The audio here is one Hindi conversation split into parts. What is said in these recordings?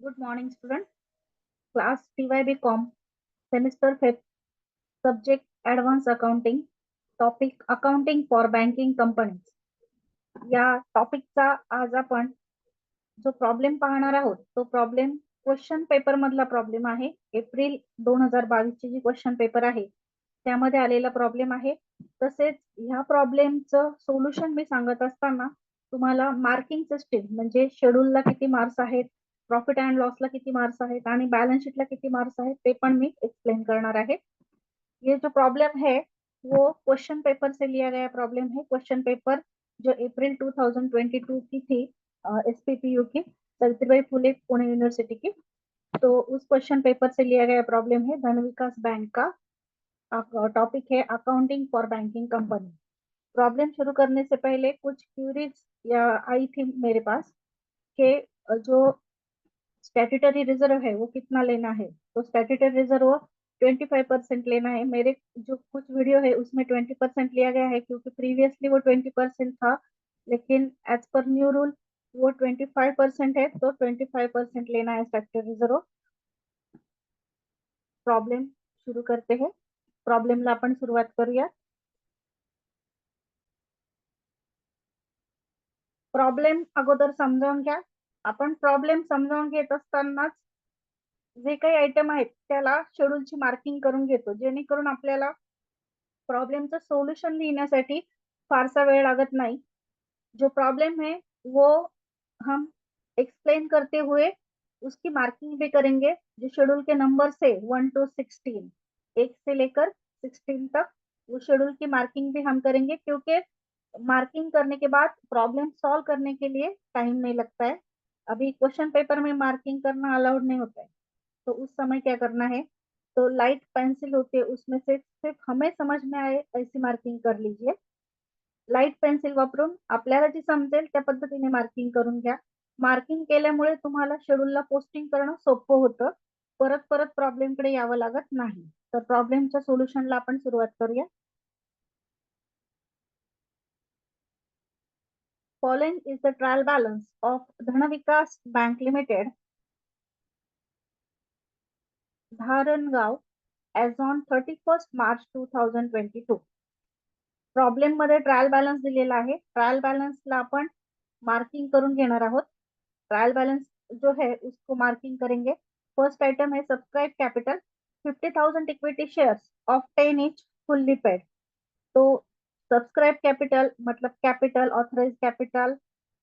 Good morning, student. Class TYB.com, semester 5th, subject Advanced Accounting, topic Accounting for Banking Companies. या टॉपिकचा आज आपण जो प्रॉब्लेम पाहणार आहोत तो प्रॉब्लेम क्वेश्चन पेपर मधला प्रॉब्लेम आहे. एप्रिल 2022 ची जी क्वेश्चन पेपर आहे त्यामध्ये आलेला प्रॉब्लेम आहे. तसेच ह्या प्रॉब्लेमचं सोल्युशन मी सांगत असताना तुम्हाला मार्किंग सिस्टीम म्हणजे शेड्यूलला किती मार्क्स आहेत, प्रॉफिट अँड लॉसला किती मार्क्स आहेत आणि बैलेंस शीटला किती मार्क्स आहेत ते पण मी एक्सप्लेन करणार आहे. ये जो प्रॉब्लम है वो क्वेश्चन पेपर से लिया गया प्रॉब्लम है. क्वेश्चन पेपर जो अप्रैल 2022 की थी SPPU की, सावित्रीबाई फुले पुणे यूनिवर्सिटी की, तो उस क्वेश्चन पेपर से लिया गया प्रॉब्लम है. धन विकास बैंक का टॉपिक है accounting for banking company. Problem शुरू करने से पहले कुछ क्यूरीज या आई थी मेरे पास कि जो स्टैट्यूटरी रिजर्व है वो कितना लेना है. तो स्टैट्यूटरी रिजर्व 25% लेना है. मेरे जो कुछ वीडियो है उसमें 20% लिया गया है क्योंकि प्रीवियसली वो 20% था, लेकिन एज पर न्यू रूल वो 25% है, तो 25% लेना है स्टैट्यूटरी रिजर्व. प्रॉब्लेम सुरू करते हैं. प्रॉब्लेमला आपण सुरुवात करूया. प्रॉब्लेम अगोदर समजावून घ्या. आपण प्रॉब्लेम समजावून घेत असतानाच जे काही आयटम आहेत त्याला शेड्यूलची मार्किंग करून घेतो, जेणेकरून आपल्याला प्रॉब्लमचं सोल्यूशन लिखने फारसा वेळ लागत नहीं. जो प्रॉब्लम है वो हम एक्सप्लेन करते हुए उसकी मार्किंग भी करेंगे. जो शेड्यूल के नंबर से 1 to 16, 1 से लेकर 16 तक, वो शेड्यूल की मार्किंग भी हम करेंगे क्योंकि मार्किंग करने के बाद प्रॉब्लम सॉल्व करने के लिए टाइम नहीं लगता है. अभी क्वेश्चन पेपर में मार्किंग करना अलाउड नहीं होता है, तो उस समय क्या करना है, तो लाइट पेंसिल होती है उसमें से सिर्फ हमें समझ में आए ऐसी मार्किंग कर लीजिए. लाइट पेन्सिल वापरून आपल्याला जी समजेल त्या पद्धतीने मार्किंग करून घ्या. मार्किंग केल्यामुळे तुम्हाला शेड्यूलला पोस्टिंग करणं सोपं होतं, परत परत प्रॉब्लेम कडे यावं लागत नाही. तर प्रॉब्लेमच्या सोल्युशनला आपण सुरुवात करूया. Following is the trial balance of Dhanavikas Bank Limited, Dharangaon as on 31st March 2022. Problem मध्ये ट्रायल बॅलन्स दिलेला आहे. ट्रायल बॅलन्सला आपण मार्किंग करून घेणार आहोत. ट्रायल बैलेंस जो है उसको मार्किंग करेंगे. फर्स्ट आइटम है subscribe capital 50,000 equity shares of 10 each fully paid. तो सब्सक्राइब कैपिटल मतलब capital, authorise capital,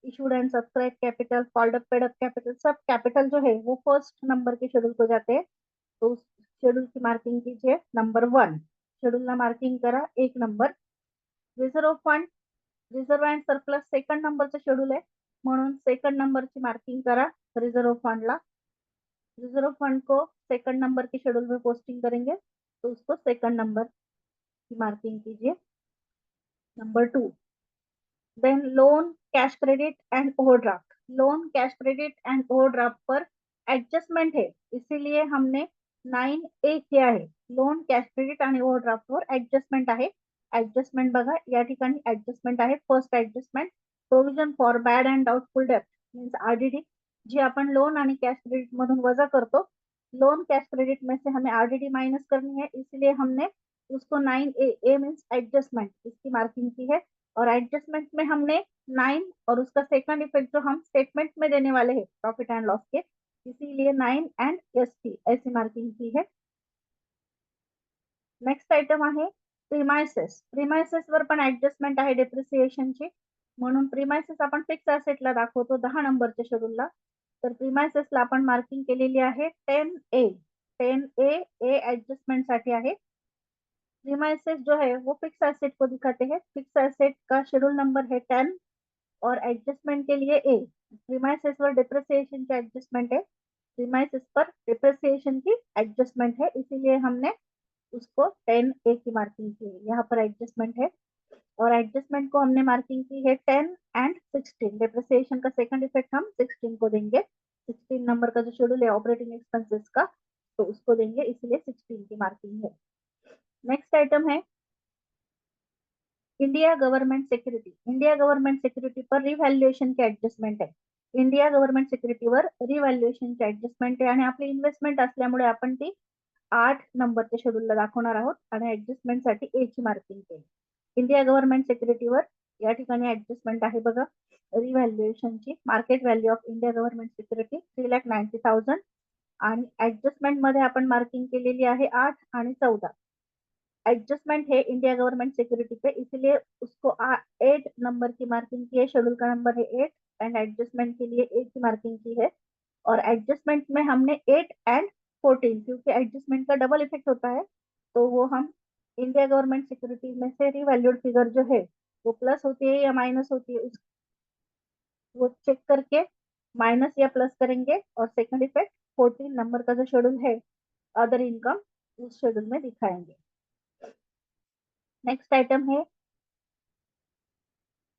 issued and subscribe capital, called up, paid up capital, सब कैपिटल जो है वो फर्स्ट नंबर के शेड्यूल को जाते हैं. तो उस शेड्यूल की मार्किंग कीजिए. नंबर 1 शेड्यूल ना मार्किंग करा 1 नंबर. Reserve fund, reserve and surplus second नंबरचं शेड्यूल आहे म्हणून सेकंड नंबरची मार्किंग करा. रिजर्व फंडला, रिजर्व फंड को सेकंड नंबर के शेड्यूल में पोस्टिंग करेंगे, तो उसको सेकंड नंबर की मार्किंग कीजिए. Number 2, then loan, cash credit and overdraft. Loan, cash credit and overdraft पर एडजस्टमेंट है, इसीलिए हमने 9A किया है. लोन, कैश क्रेडिट आणि ओवरड्राफ्ट वर एडजस्टमेंट आहे. एडजस्टमेंट बघा या ठिकाणी एडजस्टमेंट आहे. First adjustment provision for bad and doubtful डेब्ट मीन्स RDD, जी अपन लोन आणि कैश क्रेडिट मधून वजा करतो. लोन कैश क्रेडिट में से हमें RDD माइनस करनी है, इसलिए हमने उसको 9A मीन्स एडजस्टमेंट इसकी मार्किंग की है. और एडजस्टमेंट में हमने 9 और उसका सेकंड इफेक्ट जो हम स्टेटमेंट में देने वाले हैं प्रॉफिट एंड लॉस के, इसीलिए 9 एंड ST ऐसी मार्किंग की है. नेक्स्ट आइटम आहे प्रीमाइसेस. प्रीमाइसेस वर पण ऍडजस्टमेंट आहे डेप्रिसिएशनची, म्हणून प्रीमाइसेस आपण फिक्स ऍसेटला दाखवतो 10 नंबरच्या शेड्यूलला. तर प्रीमाइसेसला आपण मार्किंग केलेली आहे 10A. 10A एडजस्टमेंट साठी आहे. प्रीमाइसेस जो है वो फिक्स एसेट को दिखाते हैं. फिक्स एसेट का शेड्यूल नंबर है 10 और एडजस्टमेंट के लिए A. प्रीमाइसेस पर डिप्रिसिएशन की एडजस्टमेंट है. प्रीमाइसेस पर डिप्रिसिएशन की एडजस्टमेंट है, इसीलिए हमने उसको 10A की मार्किंग की है. यहाँ पर एडजस्टमेंट है और एडजस्टमेंट को हमने मार्किंग की है 10 एंड 16. डिप्रिसिएशन का सेकंड इफेक्ट हम 16 को देंगे. 16 नंबर का जो शेड्यूल है ऑपरेटिंग एक्सपेंसेस का, तो उसको देंगे, इसलिए 16 की मार्किंग है. नेक्स्ट आइटम है India government security. India government security पर रिवैल्यूएशन के एडजस्टमेंट है. इंडिया गव्हर्नमेंट सिक्युरिटीवर रिव्हॅल्युएशनची ऍडजस्टमेंट आहे आणि आपली इन्व्हेस्टमेंट असल्यामुळे आपण ती 8 नंबरच्या शेड्यूलला दाखवणार आहोत आणि ऍडजस्टमेंटसाठी ए ची मार्किंग केली. इंडिया गव्हर्नमेंट सिक्युरिटीवर या ठिकाणी ऍडजस्टमेंट आहे बघा, रिव्हॅल्युएशनची market value of India government security 3,90,000 आणि ऍडजस्टमेंट मध्ये आपण मार्किंग केलेली आहे 8 आणि 14. एडजस्टमेंट है इंडिया गवर्नमेंट सिक्योरिटी पे, इसलिए उसको 8 नंबर की मार्किंग की है, शेड्यूल का नंबर है 8 एंड एडजस्टमेंट के लिए 8 की मार्किंग की है। और एडजस्टमेंट में हमने 8 एंड 14 क्योंकि एडजस्टमेंट का डबल इफेक्ट होता है, तो वो हम इंडिया गवर्नमेंट सिक्योरिटी में से रिवैल्यूड फिगर जो है वो प्लस होती है या माइनस होती है वो चेक करके माइनस या प्लस करेंगे। और सेकंड इफेक्ट 14 नंबर का जो शेड्यूल है अदर इनकम उस शेड्यूल में दिखाएंगे। नेक्स्ट आइटम है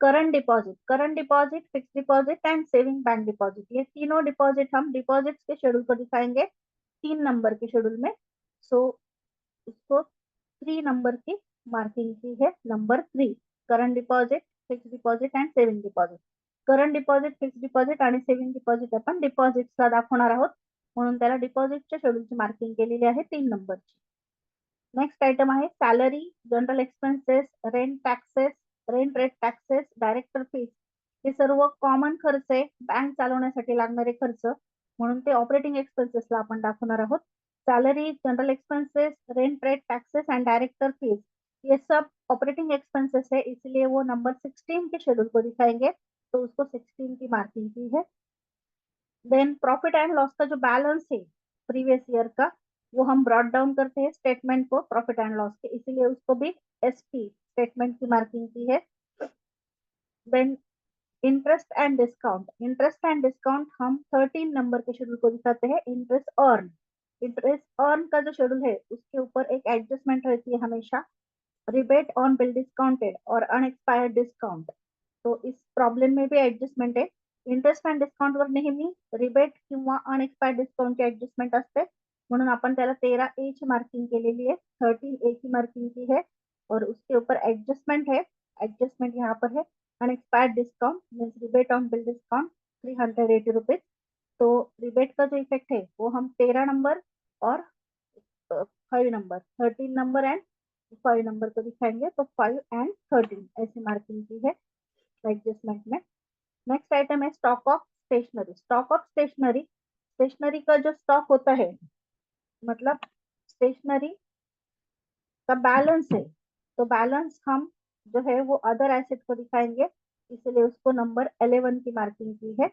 current deposit, fix deposit and saving bank deposit. ये तीनों डिपॉजिट हम डिपॉजिट्स के शेड्यूल को दिखाएंगे 3 नंबर के शेड्यूल में। सो इसको 3 नंबर की मार्किंग की है, number 3 current deposit, fix deposit and saving deposit. Current deposit, fix deposit आणि सेव्हिंग डिपॉजिट आपण डिपॉझिट्सला दाखवणार आहोत, म्हणून त्याला डिपॉझिटच्या शेड्यूलची मार्किंग केलेली आहे 3 नंबरची। नेक्स्ट आइटम आहे salary, general expenses, rent taxes, rent rate taxes, director fees. हे सर्व कॉमन खर्च आहे, बँक चालवण्यासाठी लागणारे खर्च, म्हणून ते ऑपरेटिंग एक्सपेंसेसला आपण दाखवणार आहोत। Salary, general expenses, rent rate taxes and director fees, ये सब ऑपरेटिंग एक्सपेंसेस है, इसलिए वो नंबर 16 के शेड्यूल को दिखाएंगे, तो उसको 16 की मार्किंग की है। देन प्रॉफिट एंड लॉस का जो बैलेंस है प्रीवियस ईयर का, वो हम ब्रॉड डाउन करते हैं स्टेटमेंट को प्रॉफिट एंड लॉस के, इसीलिए उसको भी एसपी स्टेटमेंट की मार्किंग की है। देन इंटरेस्ट एंड डिस्काउंट हम 13 नंबर के शेड्यूल को दिखाते हैं। इंटरेस्ट अर्न का जो शेड्यूल है उसके ऊपर एक एडजस्टमेंट रहती है हमेशा, रिबेट ऑन बिल डिस्काउंटेड और अनएक्सपायर्ड डिस्काउंट। तो इस प्रॉब्लेम में भी एडजस्टमेंट आहे, इंटरेस्ट अँड डिस्काउंटवर नेहमी रिबेट किंवा अनएक्सपायर्ड डिस्काउंटची एडजस्टमेंट असते, म्हणून आपण त्याला 13 ए ची मार्किंग केलेली है, 13 ए की मार्किंग की है। और उसके ऊपर एडजस्टमेंट है, एडजस्टमेंट यहाँ पर है unexpired discount means rebate on bill discount 380 rupees. तो रिबेट का जो इफेक्ट है वो हम 13 नंबर और 5 नंबर, 13 नंबर एंड 5 नंबर को दिखाएंगे, तो 5 एंड 13 ऐसी मार्किंग की है एडजस्टमेंट में। नेक्स्ट आइटम है stock of stationery. Stock of stationery, stationery का जो स्टॉक होता है, मतलब स्टेशनरी का बैलेंस है, तो बैलेंस हम जो है वो अदर एसेट को दिखाएंगे, इसलिए उसको नंबर 11 की मार्किंग की है।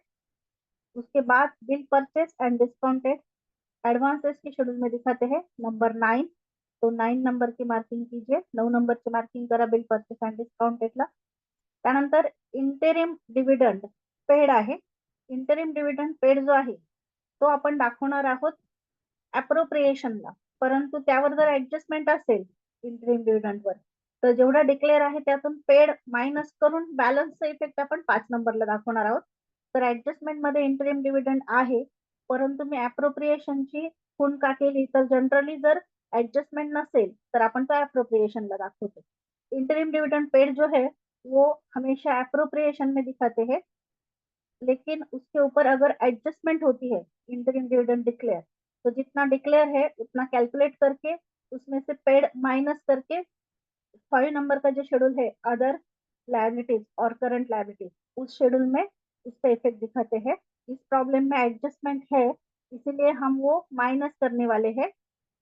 उसके बाद bill purchase and discounted advances के शेड्यूल में दिखाते हैं नंबर 9, तो 9 नंबर की मार्किंग कीजिए, 9 नंबरची मार्किंग करा बिल परचेस अँड डिस्काउंटेडला। त्यानंतर इंटेरिम डिव्हिडंड पेड आहे, इंटरिम डिव्हिडंड पेड जो आहे तो आपण दाखवणार आहोत अप्रोप्रिएशनला, परंतु त्यावर जर ऍडजस्टमेंट असेल इंटरिम डिव्हिडंडवर, तर जेवढा डिक्लेअर आहे त्यातून पेड मायनस करून बॅलन्सचा इफेक्ट आपण 5 नंबरला दाखवणार आहोत। तर ऍडजस्टमेंट मध्ये इंटरिम डिव्हिडंड आहे, परंतु मी अप्रोप्रिएशनची खूण का केली, तर जनरली जर एडजस्टमेंट नसेल तर आपण तो अप्रोप्रिएशनला दाखवतो। इंटरिम डिविडेंड पेड जो है वो हमेशा अप्रोप्रिएशन में दिखाते हैं, लेकिन उसके ऊपर अगर एडजस्टमेंट होती है इंटरिम डिविडेंड डिक्लेयर, तो जितना डिक्लेयर है उतना कैलकुलेट करके उसमें से पेड माइनस करके 5 नंबर का जो शेड्यूल है अदर लायबिलिटीज और करंट लायबिलिटीज, उस शेड्यूल में उसका इफेक्ट दिखाते हैं। इस प्रॉब्लम में एडजस्टमेंट है, इसीलिए हम वो माइनस करने वाले हैं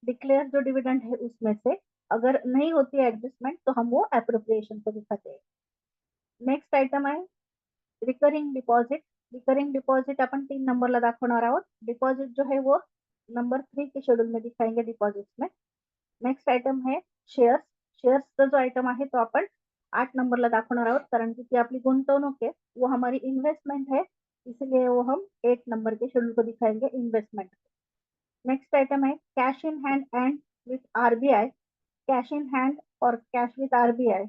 डिक्लेयर जो डिविडेंड है उसमें से। अगर नहीं होती है एडजस्टमेंट तो हम वो अप्रोप्रिएशन को दिखाते हैं। नेक्स्ट आइटम आहे रिकरिंग डिपॉजिट। रिकरिंग डिपॉजिट अपन 3 नंबरला दाखवणार आहोत। डिपॉजिट जो है वो नंबर 3 के शेड्यूल में दिखाएंगे डिपॉजिट्स में। नेक्स्ट आइटम है शेअर्स। शेअर्सचा जो आइटम आहे तो आपण 8 नंबरला दाखवणार आहोत, कारण की ती आपली गुंतवणूक है, वो हमारी इन्वेस्टमेंट है, इसलिए वो हम 8 नंबर के शेड्यूल को दिखाएंगे इन्वेस्टमेंट। नेक्स्ट आइटम है cash in hand and with RBI. Cash in hand और कैश विथ आरबीआई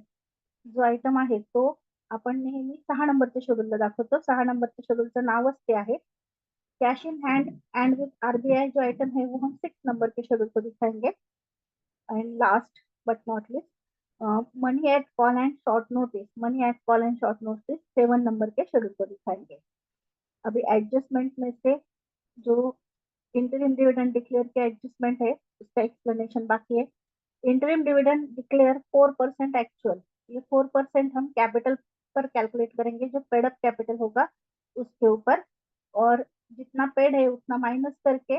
जो आइटम आहे तो आपण नेहमी 6 नंबरच्या शेड्यूलला दाखवतो। 6 नंबरच्या शेड्यूलचं नावच ते आहे। Cash in hand and with RBI जो आइटम है वो हम 6 नंबर के शेड्यूल को दिखाएंगे। And last but not list money at call and short notice. Money at call and short notice 7 number के शेड्यूल को दिखाएंगे। अभी एडजस्टमेंट में से जो इंटरिम डिविडेंड डिक्लेयर के एडजस्टमेंट है उसका एक्सप्लेनेशन बाकी है। इंटरिम डिविडेंड डिक्लेयर 4% एक्चुअल, ये 4% हम कैपिटल पर कैलकुलेट करेंगे, जो पेड अप कैपिटल होगा उसके ऊपर, और जितना पेड है उतना माइनस करके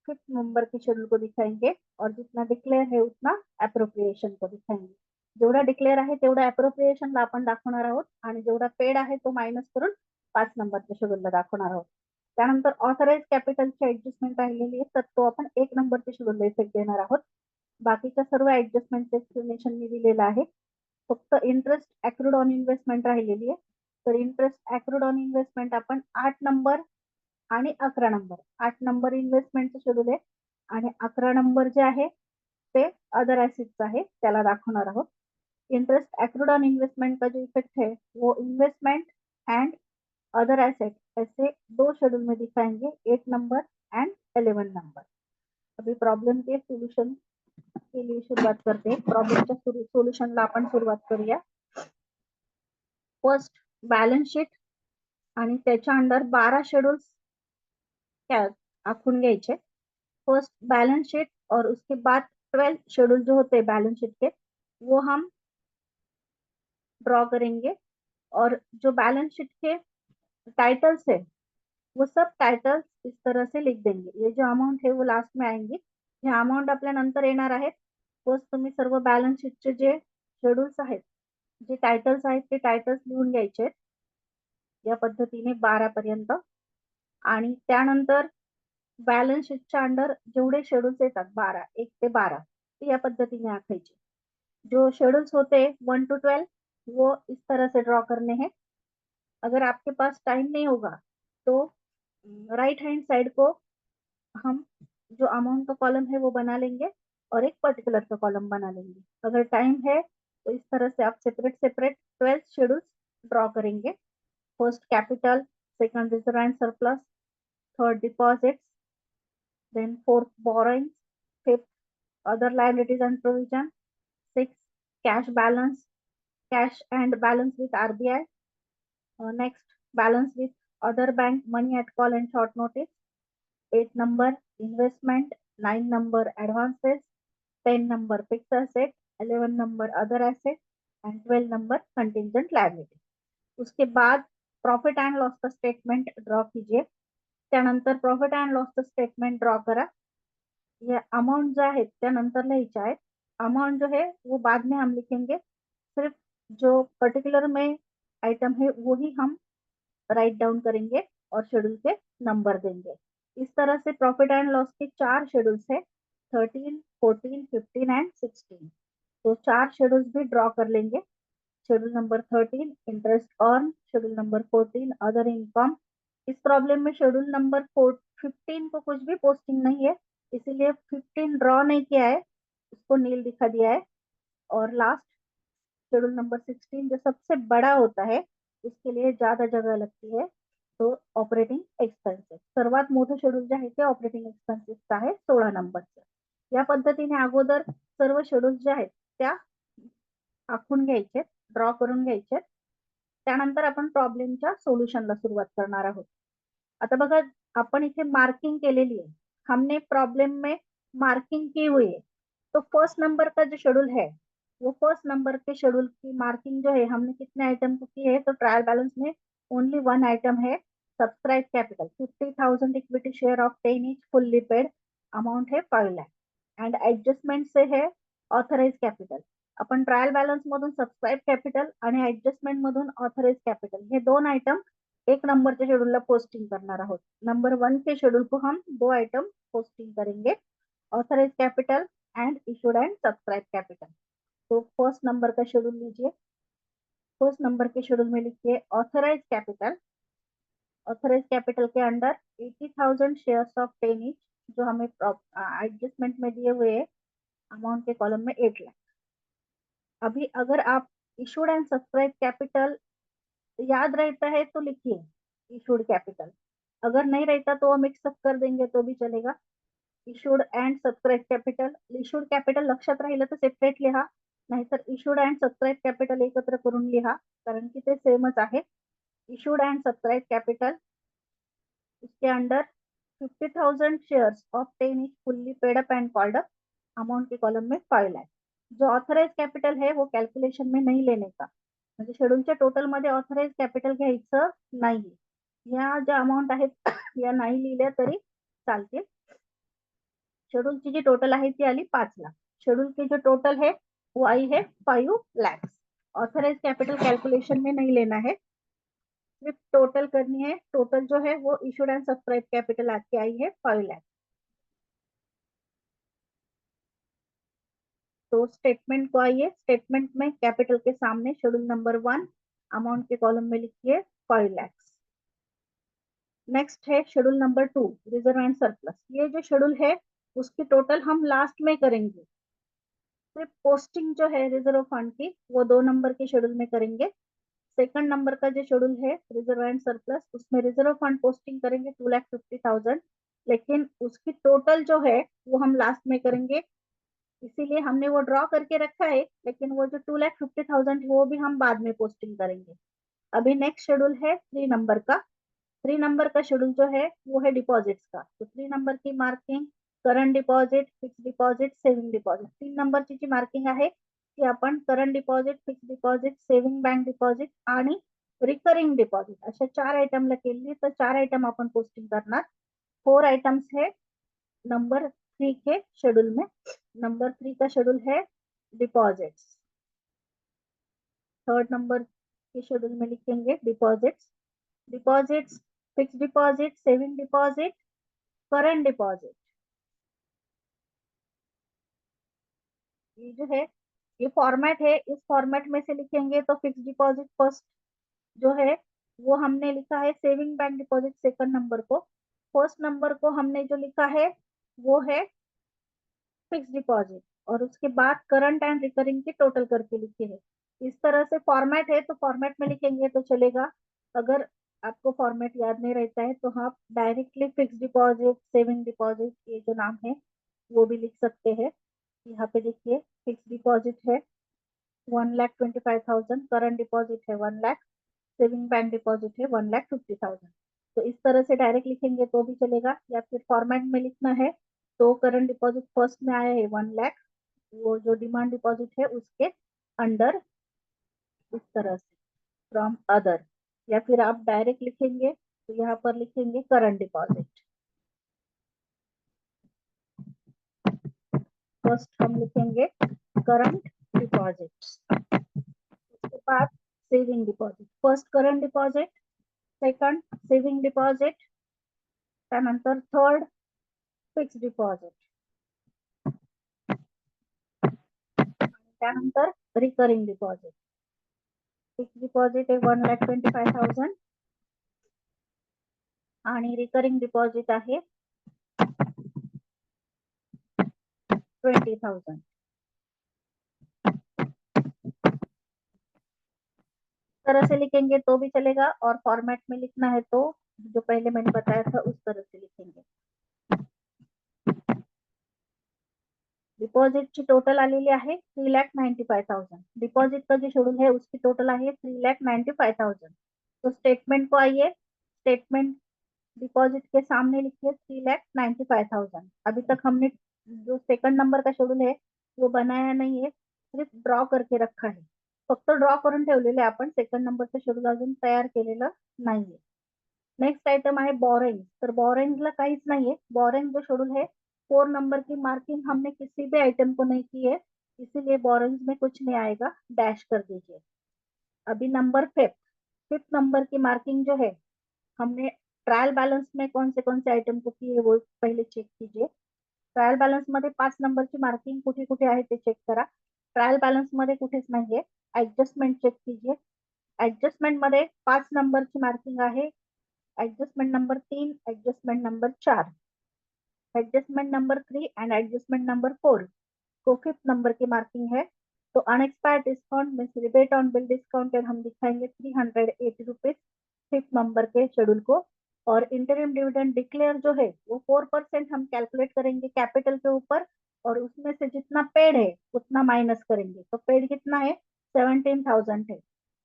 5th नंबर के शेड्यूल को दिखाएंगे, और जितना डिक्लेअर है उतना अप्रोप्रिएशन को दिखाएंगे. जेवढा डिक्लेअर आहे तेवढा अप्रोप्रिएशनला आपण दाखवणार आहोत, आणि जेवढा पेड आहे तो मायनस करून 5 नंबरच्या शेड्यूलला दाखवणार आहोत. त्यानंतर ऑथराइज कॅपिटलची ऍडजस्टमेंट राहिलेली आहे, तर तो आपण 1 नंबरच्या शेड्यूलला इफेक्ट देणार आहोत. बाकीच्या सर्व ऍडजस्टमेंटचे एक्सप्लेनेशन मी दिलेलं आहे. फक्त इंटरेस्ट अक्रूड ऑन इन्व्हेस्टमेंट राहिलेली आहे. तर इंटरेस्ट अक्रूड ऑन इन्व्हेस्टमेंट आपण 8 नंबर आणि 11 नंबर, 8 नंबर इन्व्हेस्टमेंटचं शेड्यूल आहे आणि 11 नंबर जे आहे ते अदर एसेट्स आहे, त्याला दाखवणार आहोत. इंटरेस्ट अक्रूड ऑन इन्वेस्टमेंट का जो इफेक्ट है वो इन्वेस्टमेंट एंड अदर एसेट ऐसे 2 शेड्यूल में दिखाएंगे, 8 नंबर एंड 11 नंबर. अभी प्रॉब्लेम के सोल्यूशन के लिए शुरुआत करते हैं. प्रॉब्लेमच्या सोल्यूशनला आपण सुरुवात करूया. फर्स्ट बॅलन्स शीट आणि त्याच्या अंडर 12 शेड्यूल्स आखून घ्यायचे. फर्स्ट बैलेंस शीट और उसके बाद 12 शेड्यूल जो होते हैं बैलेंस शीट के वो हम ड्रॉ करेंगे, और जो बैलेंस शीट के टाइटल्स है वो सब टाइटल्स इस तरह से लिख देंगे. ये जो अमाउंट है वो लास्ट में आएंगे. हे अमाउंट आपल्या नंतर येणार आहेत. फर्स्ट तुम्ही सर्व बॅलन्स शीटचे जे शेड्यूल्स आहेत, जे टायटल्स आहेत ते टायटल्स लिहून घ्यायचे या पद्धतीने 12 पर्यंत, आणि त्यानंतर बॅलन्स शीटच्या अंडर जेवढे शेड्यूल्स येतात 12, 1 ते 12, ते या पद्धतीने आखायचे. जो शेड्यूल्स होते 1 to 12 वो इस तरह से ड्रॉ करने हैं. अगर आपके पास टाइम नहीं होगा तो राइट हैंड साइड को हम जो अमाउंट का कॉलम है वो बना लेंगे और एक पर्टिकुलर का कॉलम बना लेंगे. अगर टाइम है तो इस तरह से आप सेपरेट सेपरेट 12 शेड्यूल्स ड्रॉ करेंगे. First capital, second reserve and surplus, third deposits, then fourth borrowings, fifth other liabilities and provision, sixth cash balance, cash and balance with RBI, next balance with other bank money at call and short notice, 8 number investment, 9 number advances, 10 number fixed asset, 11 number other asset and 12 number contingent liability. उसके बाद प्रॉफिट अँड लॉसचा स्टेटमेंट ड्रॉ कीजिए. त्यानंतर प्रॉफिट अँड लॉसचा स्टेटमेंट ड्रॉ करा. ये अमाउंट जो है त्या नंतर लिहायचे आहेत. अमाउंट जो है वो बाद में हम लिखेंगे. सिर्फ जो पर्टिकुलर में आइटम है वो ही हम राइट डाउन करेंगे और शेड्यूल के नंबर देंगे. इस तरह से प्रॉफिट एंड लॉस के 4 शेड्यूल्स है, 13, 14, 15 एंड 16. तो 4 शेड्यूल्स भी ड्रॉ कर लेंगे. Schedule number 13 interest earn, schedule number 14 other income. इस प्रॉब्लम में शेड्यूल नंबर 15 को कुछ भी पोस्टिंग नहीं है, इसीलिए 15 ड्रॉ नहीं किया है, उसको नील दिखा दिया है. और लास्ट शेड्यूल नंबर 16 जो सबसे बड़ा होता है उसके लिए ज्यादा जगह लगती है, तो ऑपरेटिंग एक्सपेन्सेस. सर्वात मोठं शेड्यूल जे आहे ते ऑपरेटिंग एक्सपेन्सेसचं आहे 16 नंबरचं. या पद्धतीने अगोदर सर्व शेड्यूल्स जे आहेत त्या आखून घ्यायचे, ड्रॉ करून घ्यायचे. त्यानंतर आपण प्रॉब्लेमच्या सोल्युशनला सुरुवात करणार आहोत. आता बघा, आपण इथे मार्किंग केलेली आहे. हमने प्रॉब्लम में मार्किंग की हुई है. तो फर्स्ट नंबर का जो शेड्यूल है वो फर्स्ट नंबर के शेड्यूल की मार्किंग जो है हमने कितने आइटम को की है, तो ट्रायल बैलेंस में ओनली 1 आइटम है. Subscribe capital 50,000 equity share of 10 each fully paid, amount है 5 लाख. एंड एडजस्टमेंट से है ऑथराइज कैपिटल. आपण ट्रायल बॅलन्स मधून सबस्क्राईब कॅपिटल आणि ऍडजस्टमेंट मधून ऑथराइज कॅपिटल हे 2 आइटम 1 नंबरच्या शेड्यूलला पोस्टिंग करणार आहोत. नंबर 1 के शेड्यूल को हम 2 आइटम पोस्टिंग करेंगे, authorise capital and issued and subscribe capital. तो फर्स्ट नंबर का शेड्यूल लीजिए. फर्स्ट नंबर के शेड्यूल में लिखिए ऑथराइज कैपिटल. ऑथराइज कैपिटल के अंडर 80,000 शेयर्स ऑफ 10 ईच, जो हमें एडजस्टमेंट में दिए हुए अमाउंट के कॉलम में 8 लाख. अभी अगर आप इशूड एंड सब्सक्राइब कैपिटल याद रहता है तो लिखिए इशूड कैपिटल, अगर नहीं रहता तो मिक्सअप कर देंगे तो भी चलेगा. Issued and subscribe capital, issued capital लक्षात राहिलं तर सेपरेट लिहा, नाहीतर इशूड एंड सबस्क्राइब कैपिटल एकत्र करून लिहा, कारण की ते सेमच आहे. इशूड एंड सबस्क्राइब कैपिटल उसके under 50,000 shares of 10 is fully paid up and called up, amount के कॉलम में 5 लाख. जो ऑथराइज कॅपिटल है वो कॅल्क्युलेशन में नाही लेने का, म्हणजे शेड्यूलच्या टोटल मध्ये ऑथराइज कॅपिटल घ्यायचं नाही. या ज्या अमाऊंट आहेत या नाही लिहिल्या तरी चालतील. शेड्यूलची जी टोटल आहे ती आली 5 लाख. शेड्यूल की जो टोटल है वो आई है 5 लाख. ऑथराइज कैपिटल कैलकुलेशन में नहीं लेना है, सिर्फ टोटल करनी है. टोटल जो है वो इशूड एंड सब्सक्राइब कैपिटल आपकी आई है 5 लाख. तो स्टेटमेंट को आइए, स्टेटमेंट में कैपिटल के सामने शेड्यूल नंबर 1 अमाउंट के कॉलम में लिखिए 5 लाख. नेक्स्ट है schedule number 2 reserve and surplus. ये जो शेड्यूल है उसकी टोटल हम लास्ट में करेंगे. सिर्फ पोस्टिंग जो है रिजर्व फंड की वो 2 नंबर के शेड्यूल में करेंगे. सेकंड नंबर का जो शेड्यूल है रिजर्व एंड सरप्लस, उसमें रिजर्व फंड पोस्टिंग करेंगे 2,50,000, लेकिन उसकी टोटल जो है वो हम लास्ट में करेंगे. इसीलिए हमने वो ड्रॉ करके रखा है, लेकिन वो जो 2,50,000 वो भी हम बाद में पोस्टिंग करेंगे. अभी नेक्स्ट शेड्यूल है 3 नंबर का. 3 नंबर का शेड्यूल जो है वो है डिपॉजिट्स का. तो 3 नंबर की marking current deposit, fix deposit, saving deposit. 3 नंबरची जी मार्किंग आहे ती आपण current deposit, fix deposit, saving bank deposit आणि रिकरिंग डिपॉझिट अशा 4 आयटमला केली. तर 4 आयटम आपण पोस्टिंग करणार. 4 आयटम्स है नंबर 3 के शेड्यूल में. नंबर 3 का शेड्यूल है डिपॉजिट्स. थर्ड नंबर के शेड्यूल में लिखेंगे deposits. Deposits, fix deposit, saving deposit, current deposit. ये जो है ये फॉर्मेट है. इस फॉर्मेट में से लिखेंगे तो फिक्स डिपॉजिट फर्स्ट जो है वो हमने लिखा है. Saving bank deposit second number को. फर्स्ट नंबर को हमने जो लिखा है वो है फिक्स डिपॉजिट, और उसके बाद करंट एंड रिकरिंग की टोटल करके लिखे है. इस तरह से फॉर्मेट है तो फॉर्मेट में लिखेंगे तो चलेगा. अगर आपको फॉर्मेट याद नहीं रहता है तो आप directly fix deposit, saving deposit ये जो नाम है वो भी लिख सकते हैं. यहाँ पे देखिए फिक्स डिपॉजिट है 1,25,000, करंट डिपॉजिट है 1 लाख, सेविंग बैंक डिपॉजिट है 1,50,000. तो इस तरह से डायरेक्ट लिखेंगे तो भी चलेगा, या फिर फॉर्मेट में लिखना है तो करंट डिपॉजिट फर्स्ट में आया है 1 लाख, वो जो डिमांड डिपॉजिट है उसके अंडर इस तरह से फ्रॉम अदर, या फिर आप डायरेक्ट लिखेंगे तो यहाँ पर लिखेंगे करंट डिपॉजिट. फर्स्ट हम लिखेंगे करंट डिपॉजिट, उसके बाद saving deposit. First current deposit, second saving deposit, त्यानंतर थर्ड फिक्स डिपॉजिट, त्यानंतर रिकरिंग डिपॉजिट. फिक्स डिपॉजिट आहे 1,25,000 आणि रिकरिंग डिपॉजिट आहे 20,000. तरह से लिखेंगे तो भी चलेगा, और फॉर्मेट में लिखना है तो जो पहले मैंने बताया था उस तरह से लिखेंगे. डिपॉझिटची टोटल आलेली आहे 3,95,000. डिपॉजिट का जो शेड्यूल है उसकी टोटल आहे 3,95,000. तो स्टेटमेंट को आइए, स्टेटमेंट डिपॉजिट के सामने लिखिए 3,95,000. अभी तक हमने जो सेकंड नंबर का शेड्यूल है वो बनाया नहीं है, सिर्फ ड्रॉ करके रखा है. फक्त ड्रॉ करून ठेवलेले आपण, सेकंड नंबरचं शेड्यूल अजून तयार केलेलं नाहीये. नेक्स्ट आइटम है बोरिंग. तर बोरिंगला काहीच नाहीये. बोरिंग जो शेड्यूल है 4 नंबर की मार्किंग हमने किसी भी आइटम को नहीं की है, इसीलिए बोरिंग में कुछ नहीं आएगा, डैश कर दीजिए. अभी नंबर फिफ्थ, फिफ्थ नंबर की मार्किंग जो है हमने ट्रायल बैलेंस में कौन से आइटम को की है वो पहले चेक कीजिए. ट्रायल बॅलन्स मध्ये 5 नंबरची मार्किंग कुठे कुठे आहे ते चेक करा. ट्रायल बॅलन्स मध्ये कुठेच नाहीये. ऍडजस्टमेंट चेक कीजिए. ऍडजस्टमेंट मध्ये 5 नंबरची मार्किंग आहे. Adjustment number 3, adjustment number 4, adjustment number 3 and adjustment number 4 को 5th नंबर की मार्किंग है. तो unexpired discount mean rebate on bill discounted हम दिखाएंगे 380 रुपीज 5th नंबर के शेड्यूल को. और इंटरिम डिविडेंड डिक्लेयर जो है वो 4% हम कैलकुलेट करेंगे कैपिटल के ऊपर, और उसमें से जितना पेड है उतना माइनस करेंगे. तो पेड कितना है 17,000 है.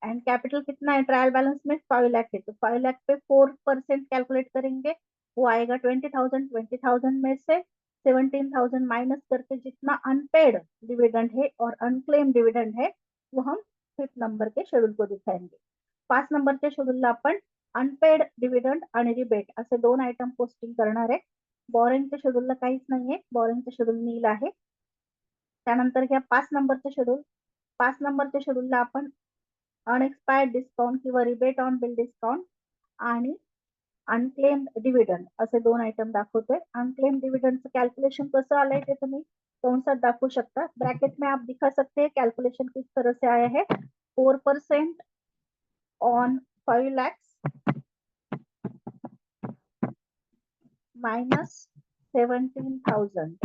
एंड कैपिटल कितना है ट्रायल बैलेंस में 5 लाख है, तो 5 लाख पे 4% कैलकुलेट करेंगे, वो आएगा 20,000। 20,000 में से 17,000 माइनस करके जितना अनपेड डिविडेंड है और अनक्लेम डिविडेंड है वो हम 5th नंबर के शेड्यूल को दिखाएंगे. 5 नंबरच्या शेड्यूलला आपण अनपेड डिव्हिडंड आणि रिबेट असे 2 आयटम पोस्टिंग करणार आहे. बॉरिंगच्या शेड्यूलला काहीच नाहीये, बॉरिंगचं शेड्यूल नील आहे. त्यानंतर घ्या 5 नंबरचं शेड्यूल. 5 नंबरच्या शेड्यूलला आपण अनएक्सपायर्ड डिस्काउंट किंवा रिबेट ऑन बिल डिस्काउंट आणि अनक्लेम्ड डिविडंड असे 2 आयटम दाखवतोय. अनक्लेम्ड डिविडंडचं कैलकुलेशन कसं आलंय ते तुम्ही कंसात दाखवू शकता. ब्रैकेट में आप दिखा सकते हैं कैलकुलेशन किस तरह से आया है. 4% ऑन 5 lakhs माइनस 17,000.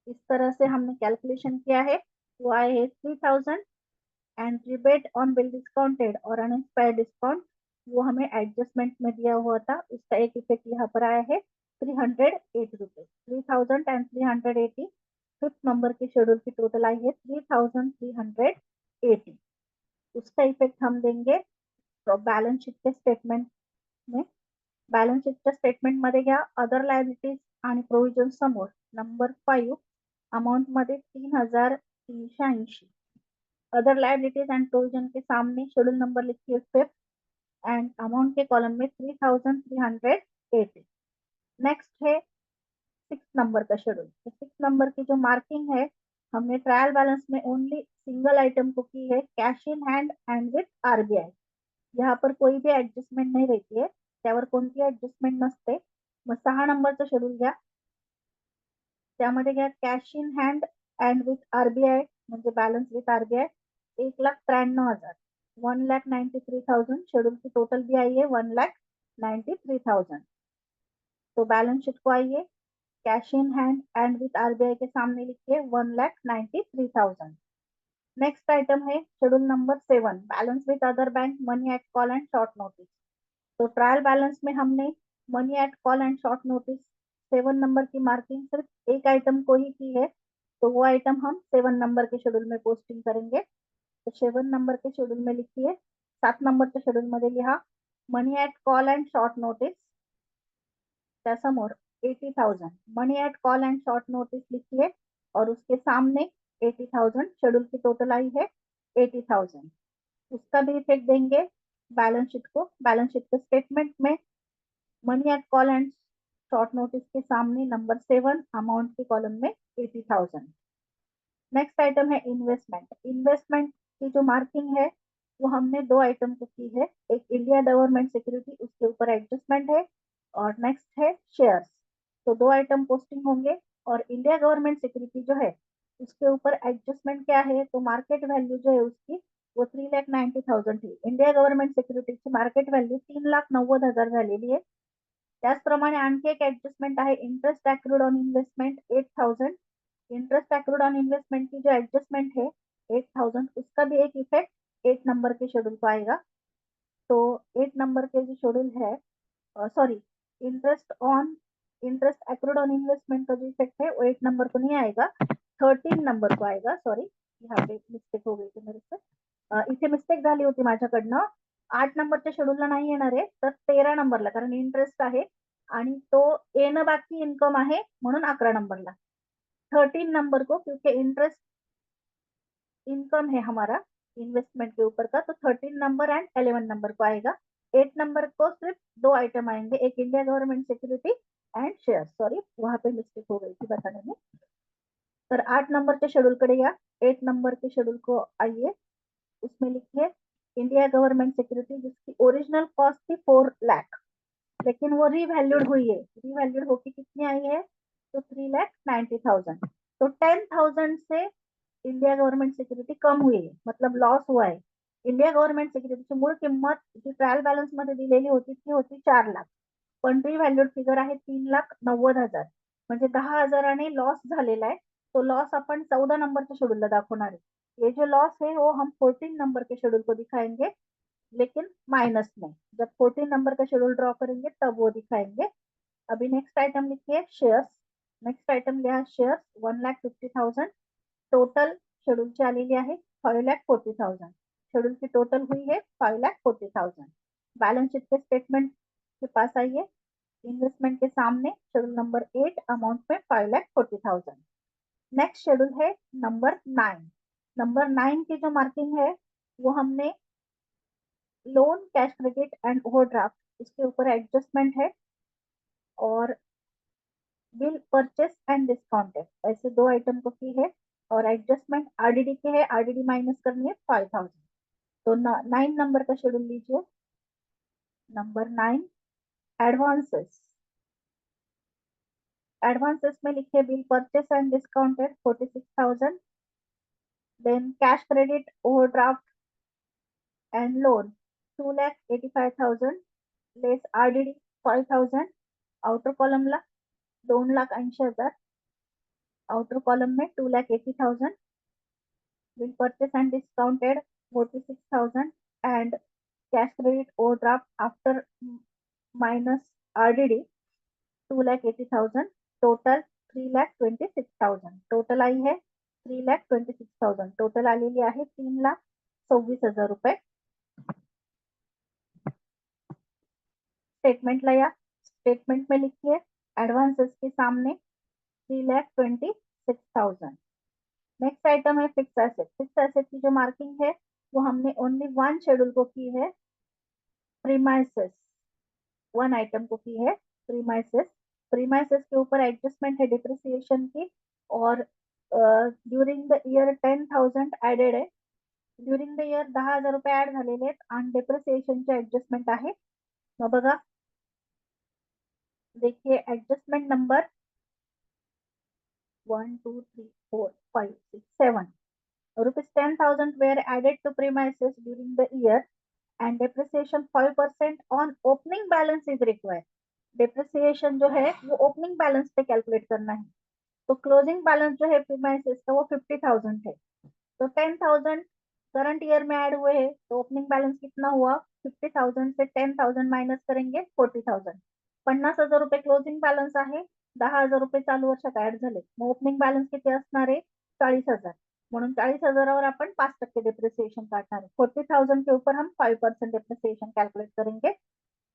इस तरह से हमने कैलकुलेशन किया है. वो आए है 3,000 and rebate on bill discounted और अनएक्सपायर्ड डिस्काउंट वो हमें एडजस्टमेंट में दिया हुआ था, उसका एक इफेक्ट यहाँ पर आया है 308 रुपीज. 3,000 एंड 380. 5th नंबर की शेड्यूल की टोटल आई है 3,380. उसका इफेक्ट हम देंगे तो बैलेंस शीट के स्टेटमेंट में. बैलेंस शीटच्या स्टेटमेंट मध्ये घ्या अदर लायबिलिटीज आणि प्रोव्हिजन समोर नंबर 5 अमाउंट मध्ये 3,380. अदर लायबिलिटीज एंड प्रोविजन के सामने शेड्यूल नंबर लिखिए 5th एंड अमाउंट के कॉलम में 3,380. नेक्स्ट है 6th नंबर का शेड्यूल. तो 6th नंबर की जो मार्किंग है हमने ट्रायल बैलेंस में ओनली सिंगल आइटम को की है cash in hand and with RBI. यहाँ पर कोई भी ऍडजस्टमेंट नाही रहती है, त्यावर कोणती ऍडजस्टमेंट नसते. मग 6 नंबरचं शेड्यूल घ्या. त्यामध्ये घ्या cash in hand and with RBI म्हणजे बॅलन्स विथ आरबीआय 1,93,000. 1,93,000 शेड्यूल की टोटल भी आई है 1,93,000. तो बैलेंस शीट को आइए cash in hand and with RBI के सामने लिखिए 1,93,000. नेक्स्ट आइटम है schedule number 7 balance with other bank money at call and short notice. तो ट्रायल बैलेंस में हमने money at call and short notice 7 number की मार्किंग सिर्फ एक आइटम को ही की है, तो वो आइटम हम 7 नंबर के शेड्यूल में पोस्टिंग करेंगे. तो 7 नंबर के शेड्यूल में लिखिए. 7 नंबरच्या शेड्यूल मध्ये लिहा money at call and short notice त्यासमोर 80,000 money at call and short notice लिखिए और उसके सामने 80,000 शेड्यूल की टोटल आई है 80,000. उसका भी इफेक्ट देंगे बैलेंस शीट को. बैलेंस शीट के स्टेटमेंट में money at call and short notice के सामने नंबर 7 अमाउंट के कॉलम में 80,000. नेक्स्ट आइटम है इन्वेस्टमेंट. इन्वेस्टमेंट की जो मार्किंग है वो हमने 2 आइटम को की है. एक इंडिया गवर्नमेंट सिक्योरिटी उसके ऊपर एडजस्टमेंट है और नेक्स्ट है शेयर्स. तो 2 आइटम पोस्टिंग होंगे और इंडिया गवर्नमेंट सिक्योरिटी जो है उसके ऊपर एडजस्टमेंट क्या है तो मार्केट वैल्यू जो है उसकी वो 3,90,000 थी. इंडिया गव्हर्नमेंट सिक्युरिटीची मार्केट व्हॅल्यू 3,90,000 झालेली आहे. त्याचप्रमाणे आणखी एक ऍडजस्टमेंट आहे interest accrued on investment 8,000. Interest accrued on investment की जो एडजस्टमेंट है 8,000 उसका भी एक इफेक्ट 8 नंबर के शेड्यूल को आएगा. तो 8 नंबर के जो शेड्यूल है sorry interest accrued on investment का जो इफेक्ट है वो 8 नंबर को नहीं आएगा 13 नंबर को आएगा. सॉरी यहाँ पे मिस्टेक हो गई थी मेरे से. इथे मिस्टेक झाली होती माझ्याकडनं. 8 नंबरच्या शेड्यूलला नाही येणार आहे तर 13 नंबरला कारण इंटरेस्ट आहे आणि तो येणं बाकी इन्कम आहे म्हणून 11 नंबरला. 13 नंबर को क्योंकि इंटरेस्ट इनकम है हमारा इन्वेस्टमेंट के ऊपर का तो 13 नंबर एंड 11 नंबर को आएगा. 8 नंबर को सिर्फ 2 आइटम आएंगे एक India government security and share. Sorry वहां पे मिस्टेक हो गई थी बताने में. तर 8 नंबर के शेड्यूल कडे या 8 नंबर के शेड्यूल को आइए. उसमें लिखिए इंडिया गवर्नमेंट सिक्योरिटी जिसकी ओरिजिनल कॉस्ट थी 4 लाख लेकिन वो रीवैल्यूड हुई है. रीवैल्यूड होकर कितनी आई है तो 3,90,000. तो 10,000 से इंडिया गवर्नमेंट सिक्युरिटी कम हुई है मतलब लॉस हुआ है. इंडिया गव्हर्नमेंट सिक्युरिटीची मूळ किंमत जी ट्रायल बॅलन्स मध्ये दिलेली होती ती होती 4 लाख पण रिव्हॅल्यूड फिगर आहे 3,90,000 म्हणजे 10,000 लॉस झालेला आहे. तो लॉस अपन 14 नंबर के शेड्यूल दाखवणार है. ये जो लॉस है वो हम 14 नंबर के शेड्यूल को दिखाएंगे लेकिन माइनस में. जब 14 नंबर का शेड्यूल ड्रॉ करेंगे तब वो दिखाएंगे. अभी नेक्स्ट आइटम लिखिए शेयर्स. नेक्स्ट आइटम लिहा शेयर्स 1,50,000 टोटल शेड्यूलची आलेली आहे 5,40,000. शेड्यूल की टोटल हुई है 5,40,000। बैलेंस शीट के स्टेटमेंट के पास आइए। इन्वेस्टमेंट के सामने शेड्यूल नंबर 8 अमाउंट में 5,40,000। नेक्स्ट शेड्यूल है नंबर 9। नंबर 9 की जो मार्किंग है वो हमने loan, cash credit and overdraft, इसके ऊपर एडजस्टमेंट है, और बिल परचेस एंड डिस्काउंटेड, ऐसे दो आइटम को की है, और एडजस्टमेंट आरडीडी के है, आरडीडी माइनस करनी है 5,000। तो 9 नंबर का शेड्यूल लीजिए। Number 9 advances. एडवांसेस में लिखिए bill purchase and discounted 46,000, then cash credit overdraft and loan 2,85,000, less RDD 5,000, outer column ला 2,80,000, आउटर कॉलम में 2,80,000, bill purchase and discounted 46,000, and cash credit overdraft after minus RDD 2,80,000, total 3,26,000। Total आई है 3,26,000। टोटल आलेली आहे 3,26,000 रुपये। स्टेटमेंट या स्टेटमेंट में लिखिए एडवांसेस के सामने 3,26,000। नेक्स्ट आइटम है फिक्स एसेट। फिक्स एसेट की जो मार्किंग है वो हमने ओनली वन शेड्यूल को की है, प्रीमाइसेस। वन आइटम को की है प्रीमाइसेस। प्रीमाइसेस के ऊपर एडजस्टमेंट है डिप्रिसिएशन की, और ड्यूरिंग द ईयर 10,000 ऍडेड आहे। ड्यूरिंग द ईयर 10,000 रुपये ऍड झालेले आहेत आणि डिप्रिसिएशनचे एडजस्टमेंट आहे। मग बघा, देखिए adjustment number 1 2 3 4 5 6 7 rupees 10,000 were added to premises during the year, and depreciation 5% on opening balance is required। depreciation जो है वो ओपनिंग बैलेंस पे कैलकुलेट करना है। तो क्लोजिंग बैलेंस जो है प्रीमाइसेस का वो 50,000 है, तो 10,000 करंट ईयर में ऐड हुए हैं, तो ओपनिंग बैलेंस कितना हुआ, 50,000 से 10,000 माइनस करेंगे 40,000। 50,000 रुपये क्लोजिंग बैलेंस आहे, 10,000 रुपये चालू वर्षात ऍड झाले, मग ओपनिंग बैलेंस किती असणार आहे, 40,000। म्हणून 40,000 अपन 5% डिप्रिसिएशन काटना है। 40,000 के ऊपर हम 5% डिप्रिसिएशन कैलकुलेट करेंगे।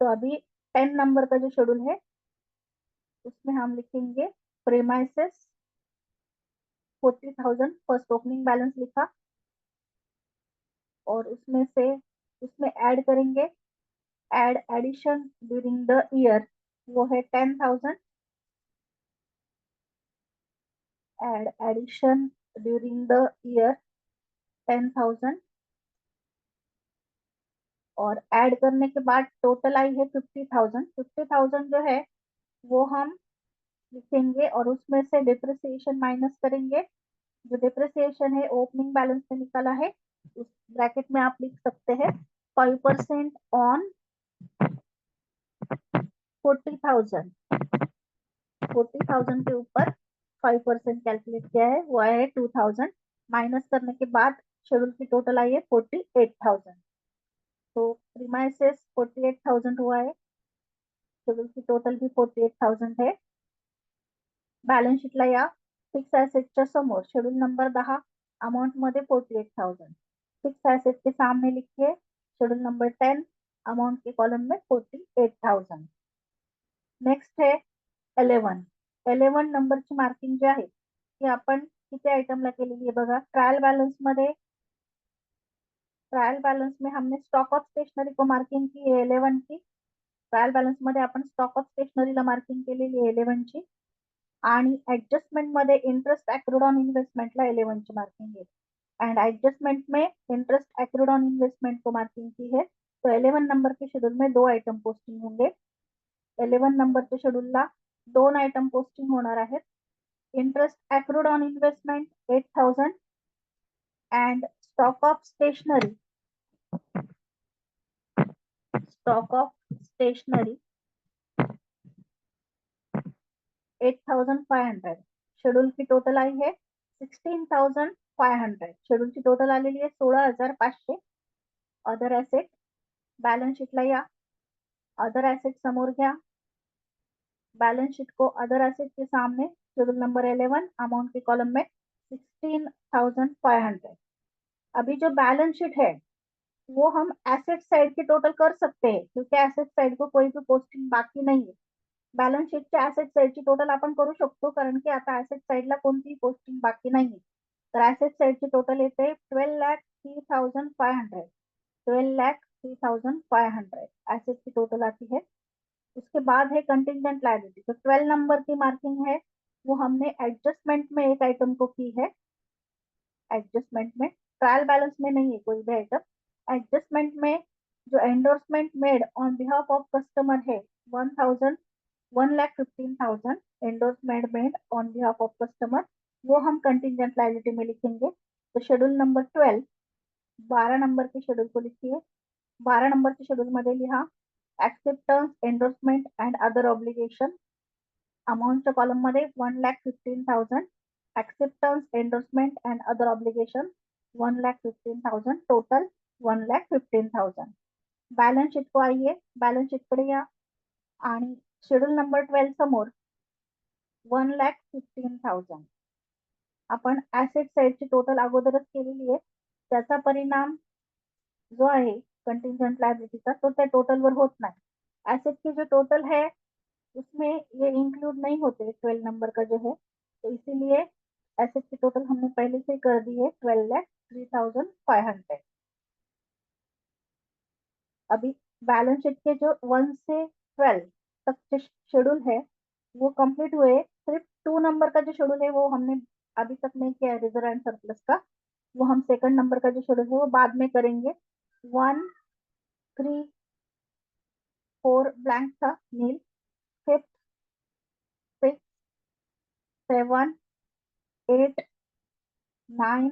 तो अभी 10 नंबर का जो शेड्यूल है उसमें हम लिखेंगे प्रीमाइसेस 40,000, फर्स्ट ओपनिंग बैलेंस लिखा, और उसमें ऐड करेंगे, add addition during the year वो है 10,000, add addition during the year 10,000, और ऐड करने के बाद टोटल आई है 50,000। 50,000 जो है वो हम लिखेंगे, और उसमें से डिप्रिसिएशन माइनस करेंगे। जो डिप्रिसिएशन है ओपनिंग बैलेंस में निकाला है, उस ब्रैकेट में आप लिख सकते हैं 5% ऑन 40,000। 40,000 के ऊपर 5% कैलकुलेट किया है, वो आया है 2,000। माइनस करने के बाद शेड्यूल की टोटल आई है 48,000। तो प्रीमाइसेस 48,000 हुआ है, शेड्यूल की टोटल भी 48,000 है। बैलेंस शीटला या फिक्स ऍसेटच्या समोर शेड्यूल नंबर 10 अमाउंट मध्ये 48,000। फिक्स ऍसेट के सामने लिखिए शेड्यूल नंबर 10 अमाउंट के कॉलम में 48,000। नेक्स्ट है 11। 11 नंबरची मार्किंग जी आहे ती आपण किती आयटमला केलेली आहे बघा। ट्रायल बैलेंस में हमने स्टॉक ऑफ स्टेशनरी को मार्किंग की है 11 की। ट्रायल बैलेंस मध्ये आपण स्टॉक ऑफ स्टेशनरीला मार्किंग केलेली आहे 11 ची, आणि एडजस्टमेंट मध्ये इंटरेस्ट अक्रूड ऑन इन्वेस्टमेंटला 11 ची मार्किंग है, एंड एडजस्टमेंट में इंटरेस्ट अक्रूड ऑन इन्वेस्टमेंट को मार्किंग की है। तो 11 नंबर के शेड्यूल में दो आइटम पोस्टिंग होंगे। 11 नंबरच्या शेड्यूलला दोन आइटम पोस्टिंग होणार आहेत। Interest accrued on investment 8,000, and stock of stationery 8,500। Schedule की टोटल आई है 16,500। शेड्यूल की टोटल आलेली आहे 16,500। अदर ऍसेट बैलेंस शीटला या, अदर ऍसेट समोर घ्या। बैलेंस शीट को अदर एसेट के सामने शेड्यूल नंबर 11 अमाउंट के कॉलम में 16,500। अभी जो बैलेंस शीट है वो हम एसेट साइड की टोटल कर सकते हैं, क्योंकि एसेट साइड को कोई भी पोस्टिंग बाकी नाहीये. बॅलन्स शीटच्या ऍसेट साईडची टोटल आपण करू शकतो, कारण की आता ऍसेट साईडला कोणतीही पोस्टिंग बाकी नाहीये. तर ऍसेट साईडची टोटल येते 12,03,500. 12,03,500 एसेट की टोटल आती है. उसके बाद है कंटिजेंट लायबिलिटी. तो 12 नंबर की मार्किंग है, वो हमने एडजस्टमेंट में एक आइटम को की है. एडजस्टमेंट में, ट्रायल बैलेंस में नहीं है कोई भी आइटम. एडजस्टमेंट में जो endorsement made on behalf of customer है 1,000 1,15,000 endorsement made on behalf of customer, वो हम कंटिजेंट लायबिलिटी में लिखेंगे. तो शेड्यूल नंबर 12, 12 नंबर के शेड्यूल को लिखिए. 12 नंबर के शेड्यूल मध्ये लिहा acceptance, endorsement and other obligation. अमाऊंटच्या कॉलम मध्ये 1,15,000, acceptance, endorsement and other obligation 1,15,000, total 1,15,000. Balance sheet को आइए, बॅलन्स शीट कडे या आणि शेड्यूल नंबर 12 समोर 1,15,000 आपण ऍसेट साईडची टोटल अगोदरच केलेली आहे. त्याचा परिणाम जो आहे कंटिजेंट लायबिलिटीचा, तो त्या टोटल वर होत नाही. एसेट की जो टोटल है उसमें ये इंक्लूड नहीं होते 12 नंबर का जो है, तो इसीलिए एसेट की टोटल हमने पहले से कर दी है 12,03,500. अभी बैलेंस शीट के जो 1 से 12 तक के शेड्यूल है वो कंप्लीट हुए. सिर्फ 2 नंबर का जो शेड्यूल है वो हमने अभी तक नहीं किया है, रिजर्व एंड सरप्लस का. वो हम सेकंड नंबर का जो शेड्यूल है वो बाद में करेंगे. 1, 3, 4 ब्लैंक था, नील. 5th, 6, 7, 8, 9,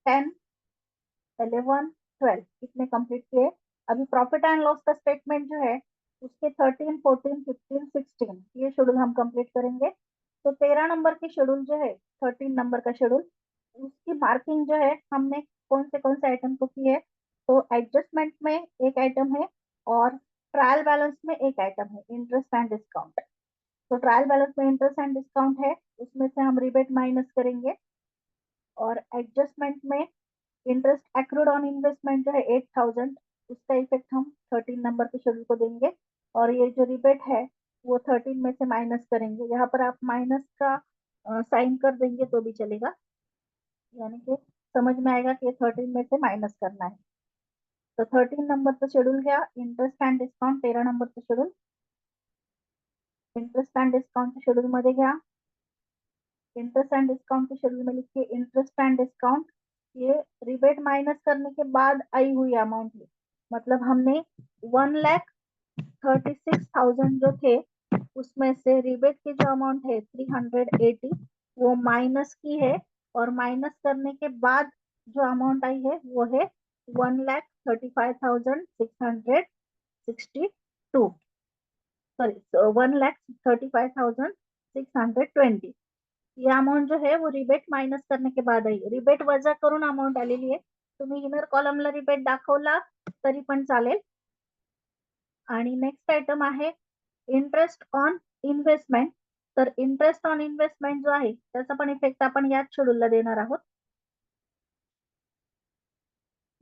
10, 11, 12 इतने कंप्लीट किए. अभी प्रॉफिट एंड लॉस का स्टेटमेंट जो है उसके 13, 14, 15, 16 ये शेड्यूल हम कंप्लीट करेंगे. तो 13 नंबर की शेड्यूल जो है, 13 नंबर का शेड्यूल, उसकी मार्किंग जो है हमने कौन से आइटम को की है. तो एडजस्टमेंट में एक आइटम है और ट्रायल बैलेंस में एक आइटम है, इंटरेस्ट एंड डिस्काउंट. तो ट्रायल बैलेंस में इंटरेस्ट एंड डिस्काउंट है, उसमें से हम रिबेट माइनस करेंगे. और एडजस्टमेंट में इंटरेस्ट एक्रूड ऑन इन्वेस्टमेंट जो है 8,000, उसका इफेक्ट हम 13 नंबर के शेड्यूल को देंगे. और ये जो रिबेट है वो 13 में से माइनस करेंगे. यहाँ पर आप माइनस का साइन कर देंगे तो भी चलेगा, यानी कि समझ में आएगा कि 13 में से माइनस करना है. तो 13 नंबरचं शेड्यूल घ्या, इंटरेस्ट अँड डिस्काउंट. 13 नंबरचं schedule interest and discount schedule मध्ये घ्या. इंटरेस्ट एंड डिस्काउंट के शेड्यूल में लिखिए इंटरेस्ट एंड डिस्काउंट. ये रिबेट माइनस करने के बाद आई हुई अमाउंट है. मतलब हमने 1,36,000 जो थे उसमें से रिबेट की जो अमाउंट है 380 वो माइनस की है. और माइनस करने के बाद जो अमाउंट आई है वो है 1,35,662, सॉरी 1,35,620. ये अमाऊंट जो है वो रिबेट मायनस करने के बाद आहे. रिबेट वजा करून अमाऊंट आलेली आहे. तुम्ही इनर कॉलमला रिबेट दाखवला तरी पण चालेल. आणि नेक्स्ट आयटम आहे इंटरेस्ट ऑन इन्व्हेस्टमेंट. तर इंटरेस्ट ऑन इन्व्हेस्टमेंट जो आहे त्याचा पण इफेक्ट आपण याच शेड्यूलला देणार आहोत.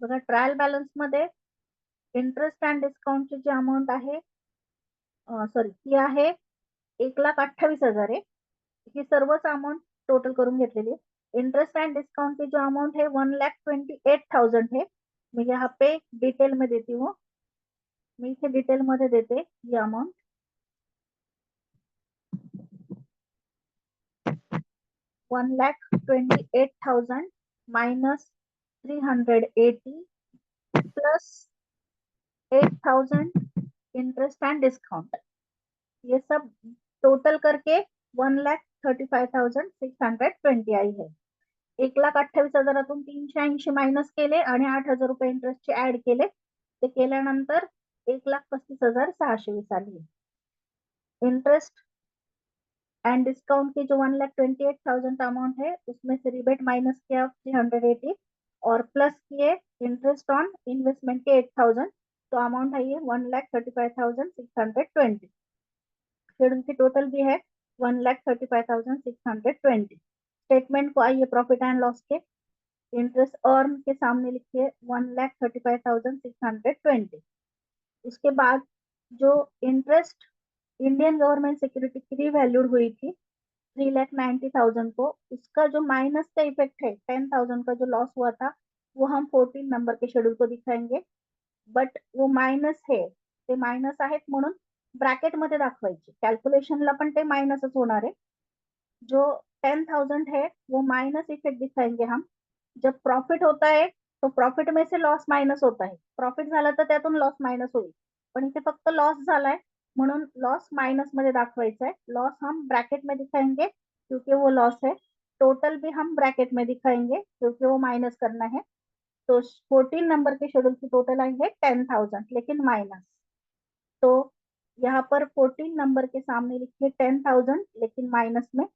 बघा ट्रायल बॅलन्स मध्ये इंटरेस्ट अँड डिस्काउंटची जी अमाऊंट आहे, सॉरी ती आहे 1,28,000 आहे. ही सर्वच अमाउंट टोटल करून घेतलेली है. इंटरेस्ट एंड डिस्काउंट की जो अमाउंट है 1,28,000 है. मैं यहाँ पे डिटेल में देती हूँ, मैं इसे डिटेल मध्ये देते. ये amount 1,28,000 minus 380 plus 8,000 interest and discount, ये सब टोटल करके 1,35,620 आई है. 1,28,000तून 380 मायनस केले आणि 8,000 रुपये इंटरेस्टचे ऍड केले. ते केल्यानंतर 1,35,620 आली. इंटरेस्ट एंड डिस्काउंट की जो 1,28,000 अमाउंट है उसमें से रिबेट माइनस किया 380 और प्लस किए इंटरेस्ट ऑन इन्वेस्टमेंट के 8,000, तो अमाउंट आई है 1,35,620. फिर उनकी टोटल भी है 1,35,620. स्टेटमेंट को आइए प्रॉफिट एंड लॉस के. इंटरेस्ट अर्न के सामने लिखिए 1,35,620। उसके बाद जो इंटरेस्ट इंडियन गवर्नमेंट सिक्योरिटी की रीवैल्यूड हुई थी 3,90,000 को, उसका जो माइनस का इफेक्ट है 10,000 का जो लॉस हुआ था, वो हम 14 नंबर के शेड्यूल को दिखाएंगे. बट वो मायनस है, ते मायनस आहेत म्हणून ब्रॅकेट मध्ये दाखवायचे. कॅल्क्युलेशनला पण ते मायनसच होणार आहे. जो 10,000 है वो माइनस इफेक्ट दिखाएंगे हम. जब प्रॉफिट होता है तो प्रॉफिट में से लॉस मायनस होता है. प्रॉफिट झाला तर त्यातून लॉस मायनस होईल, पण इथे फक्त लॉस झालाय म्हणून लॉस माइनस मध्ये दाखवायचा है. लॉस हम ब्रैकेट में दिखाएंगे क्योंकि वो लॉस है. टोटल भी हम ब्रैकेट में दिखाएंगे क्योंकि वो माइनस करना है. तो 14 नंबर के शेड्यूल की टोटल आई है 10,000 लेकिन माइनस. तो यहाँ पर 14 नंबर के सामने लिखिए 10,000 लेकिन माइनस में.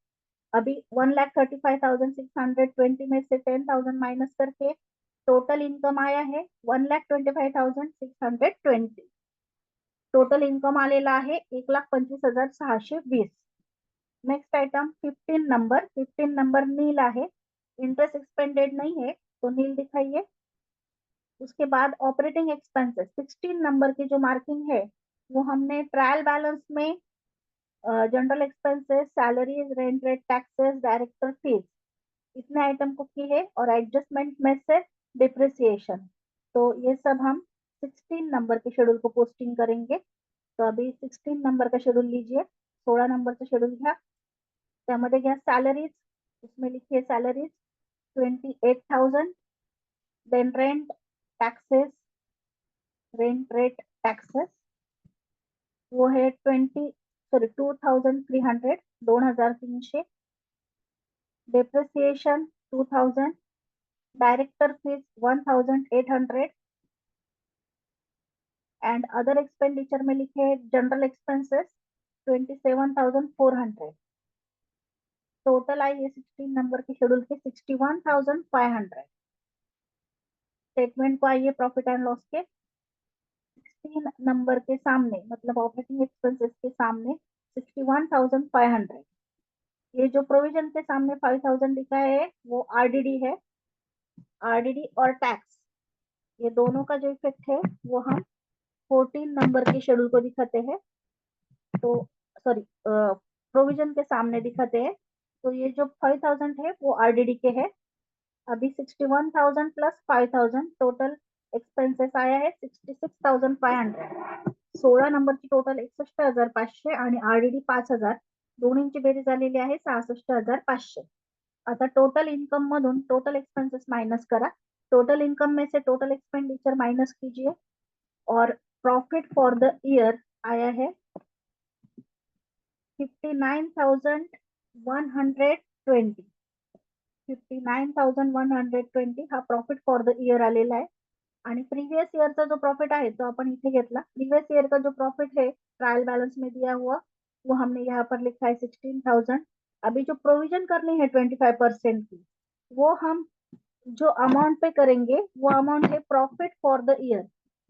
अभी 1,35,620 में से 10,000 माइनस करके टोटल इनकम आया है 1,25,620. टोटल इनकम आलेला आहे 1,25,620. नेक्स्ट आइटम 15 नंबर नील आहे. इंटरेस्ट एक्सपेंडेड नहीं है तो नील दिखाइए. उसके बाद ऑपरेटिंग एक्सपेंसेस 16 नंबर की जो मार्किंग है वो हमने ट्रायल बैलेंस में general expenses, salaries, rent, rate, taxes, director fees इतने आइटम को की है और एडजस्टमेंट में से डिप्रिसिएशन. तो ये सब हम 16 नंबर के शेड्यूल को पोस्टिंग करेंगे. तो अभी 16 नंबर का शेड्यूल लीजिए. 16 नंबरचं शेड्यूल घ्या. त्यामध्ये घ्या सॅलरीज. उसमें लिखिए salaries 28,000. Then rent, taxes, rent, rate, taxes वो है 2,300. 2,300. Depreciation 2,000. Director fees 1,800. And other expenditure में लिखे जनरल एक्सपेंसेस 27,400. टोटल आई है 16 नंबर के शेड्यूल के 61,500. स्टेटमेंट को आइए प्रॉफिट एंड लॉस के 16 नंबर के सामने मतलब ऑपरेटिंग एक्सपेंसेस के सामने 61,500. ये जो प्रोविजन के सामने 5,000 लिखा है वो आरडीडी है. आरडीडी और टैक्स ये दोनों का जो इफेक्ट है वो हम 14 नंबर के शेड्यूल को दिखाते हैं. तो सॉरी प्रोविजन के सामने दिखाते हैं. तो ये जो 5,000 है वो आरडीडी के है. अभी 61,000 प्लस 5,000 टोटल एक्सपेन्सेस आया है 66,500. 16 नंबरची टोटल 61,500 आणि आरडीडी 5,000 दोन्हींची बेरीज आलेली आहे 66,500. आता टोटल इनकम मधून टोटल एक्सपेंसेस माइनस करा. टोटल इनकम में से टोटल एक्सपेंडिचर माइनस कीजिए और प्रॉफिट फॉर द ईयर आया है 59,120. 59,120 हा प्रॉफिट फॉर द ईयर आलेला आहे. आणि प्रीवियस ईयरचा जो प्रॉफिट आहे तो अपन इथे घेतला. प्रीवियस ईयर का जो प्रॉफिट है ट्रायल बैलेंस में दिया हुआ वो हमने यहाँ पर लिखा है 16,000. अभी जो प्रोविजन करनी है 25% की वो हम जो अमाउंट पे करेंगे वो अमाउंट है profit for the year.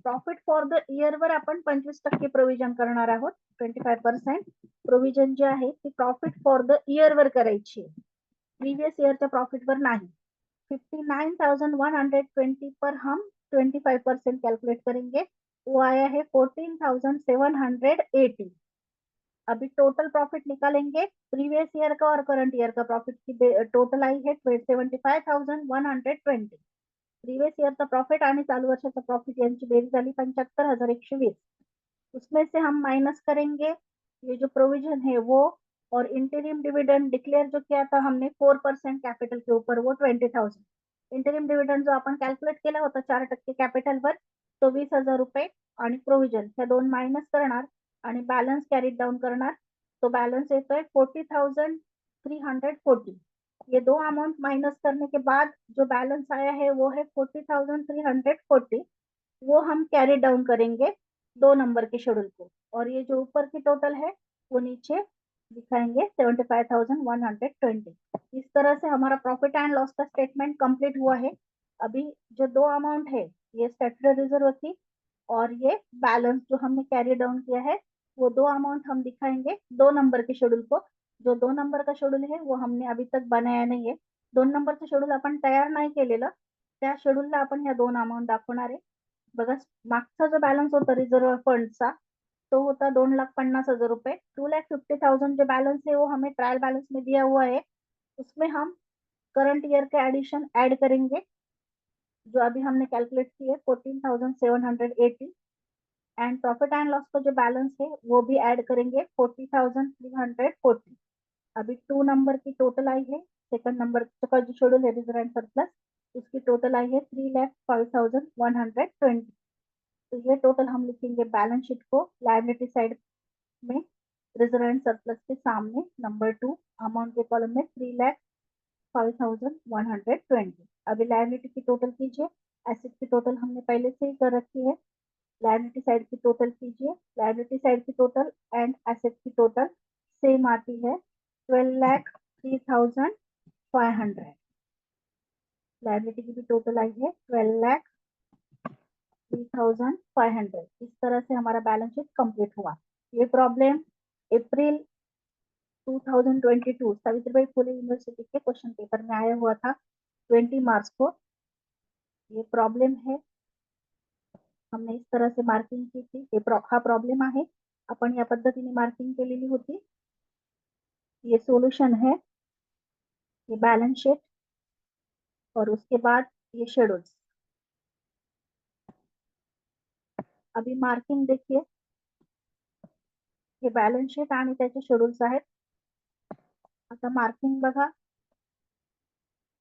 Profit for the year वर आपण 25% प्रोविजन करणार आहोत. 25% प्रोविजन जे आहे ती प्रॉफिट फॉर द ईयर वर करायची, प्रीवियस ईयरच्या प्रॉफिट वर नाही. 59,120 पर हम 25% कैलकुलेट करेंगे. वो आया है 14,780. अभी टोटल प्रॉफिट निकालेंगे. प्रीवियस ईयर का और करंट ईयर का प्रॉफिट की टोटल आई है 75,120. प्रीवियस ईयरचा प्रॉफिट आणि चालू वर्षाचा प्रॉफिट यांची बेरीज झाली 75,120. उसमें से हम माइनस करेंगे ये जो प्रोविजन है वो और इंटरिम डिविडेंड डिक्लेयर जो किया था हमने 4% कैपिटल के ऊपर वो 20,000. इंटरिम डिविडेंड जो आपण कॅल्क्युलेट केला होता 4% कॅपिटलवर तो 20,000 रुपये आणि प्रोविजन ह्या दोन मायनस करणार आणि बॅलन्स कॅरीड डाउन करणार. तो बॅलन्स येतोय 40,340. ये दो अमाउंट माइनस करने के बाद जो बैलेंस आया है वो है 40,340. वो हम कैरी डाउन करेंगे 2 नंबर के शेड्यूल को और ये जो ऊपर की टोटल है वो नीचे दिखाएंगे 75,120. इस तरह से हमारा प्रॉफिट एंड लॉस का स्टेटमेंट कंप्लीट हुआ है. अभी जो दो अमाउंट है ये स्टैट्यूटरी रिजर्व की और ये बैलेंस जो हमने कैरी डाउन किया है वो दो अमाउंट हम दिखाएंगे 2 नंबर के शेड्यूल को. जो 2 नंबर का शेड्यूल है वो हमने अभी तक बनाया नहीं है. 2 नंबरचं शेड्यूल आपण तयार नाही केलेलं. त्या शेड्यूलला आपण ह्या 2 अमाउंट दाखवणार आहे. बघा, मागचा जो बॅलन्स होता रिजर्व फंडचा, तो होता 2,50,000 रुपए। 2,50,000 जो बैलेंस है वो हमें ट्रायल बैलेंस में दिया हुआ है। उसमें हम करंट ईयर के एडिशन ऐड करेंगे, जो अभी हमने कैलकुलेट की है 14,780, एंड प्रॉफिट एंड लॉस का जो बैलेंस है वो भी ऐड करेंगे 40,340। अभी 2 नंबर की टोटल आई है, सेकंड नंबर का जो शेड्यूल है रिजर्व एंड सरप्लस, उसकी टोटल आई है 3,05,120। तो ये टोटल हम लिखेंगे बैलेंस शीट को लायबिलिटी साइड में, रिजर्व एंड सरप्लस के सामने नंबर 2, अमाउंट के कॉलम में 3,05,120। अभी लायबिलिटी की टोटल कीजिए, एसेट की टोटल हमने पहले से ही कर रखी है। लायबिलिटी साइड की टोटल कीजिए, लायबिलिटी साइड की टोटल एंड एसेट की टोटल सेम आती है 12,03,500। लायबिलिटी की भी टोटल आई है 12,03,500। इस तरह से हमारा बैलेंस शीट कंप्लीट हुआ। ये प्रॉब्लम अप्रैल 2022 सावित्रीबाई फुले यूनिवर्सिटी के क्वेश्चन पेपर में आया हुआ था 20 मार्च को। ये प्रॉब्लम है, हमने इस तरह से मार्किंग की थी। हा प्रॉब्लेम आहे, आपण या पद्धतीने मार्किंग केलेली होती। ये सोल्यूशन है, ये बैलेंस शीट और उसके बाद ये शेड्यूल्स। अभी मार्किंग देखिए, हे बैलेंस शीट आणि त्याचे शेड्यूल्स आहेत। आता मार्किंग बघा,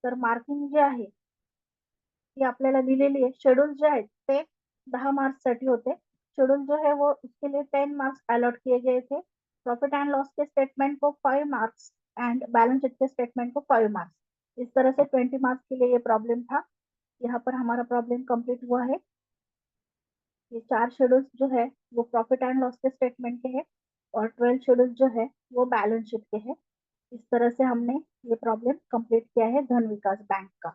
तर मार्किंग जे आहे ती आपल्याला दिलेली आहे। शेड्यूल जे आहेत ते 10 मार्क्स साठी होते। शेड्यूल जो है वो उसके लिए 10 मार्क्स अलॉट किए गए थे। प्रॉफिट एंड लॉस के स्टेटमेंट को 5 मार्क्स एंड बैलेंस शीट के स्टेटमेंट को 5 मार्क्स। इस तरह से 20 मार्क्स के लिए ये प्रॉब्लम था। यहाँ पर हमारा प्रॉब्लम कंप्लीट हुआ है। ये 4 शेड्यूल्स जो है वो प्रॉफिट एंड लॉस के स्टेटमेंट के हैं और 12 शेड्यूल जो है वो बैलेंस शीट के हैं। इस तरह से हमने ये प्रॉब्लम कंप्लीट किया है धन विकास बैंक का।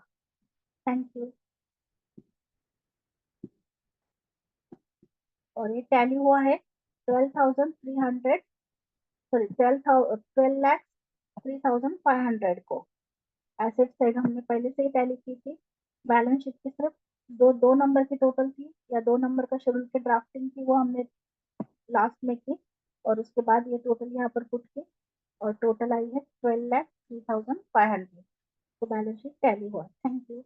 Thank you. और ये टैली हुआ है 12,300, सॉरी 12,03,500 को। एसेट साइड हमने पहले से ही टैली की थी। बैलेंस शीट की सिर्फ दो नंबर की टोटल थी, या 2 नंबर का शेड्यूल की ड्राफ्टिंग थी, वो हमने लास्ट में की और उसके बाद ये टोटल यहाँ पर पुट की और टोटल आई है 12,03,500। तो बैलेंस शीट टैली हुआ। Thank you.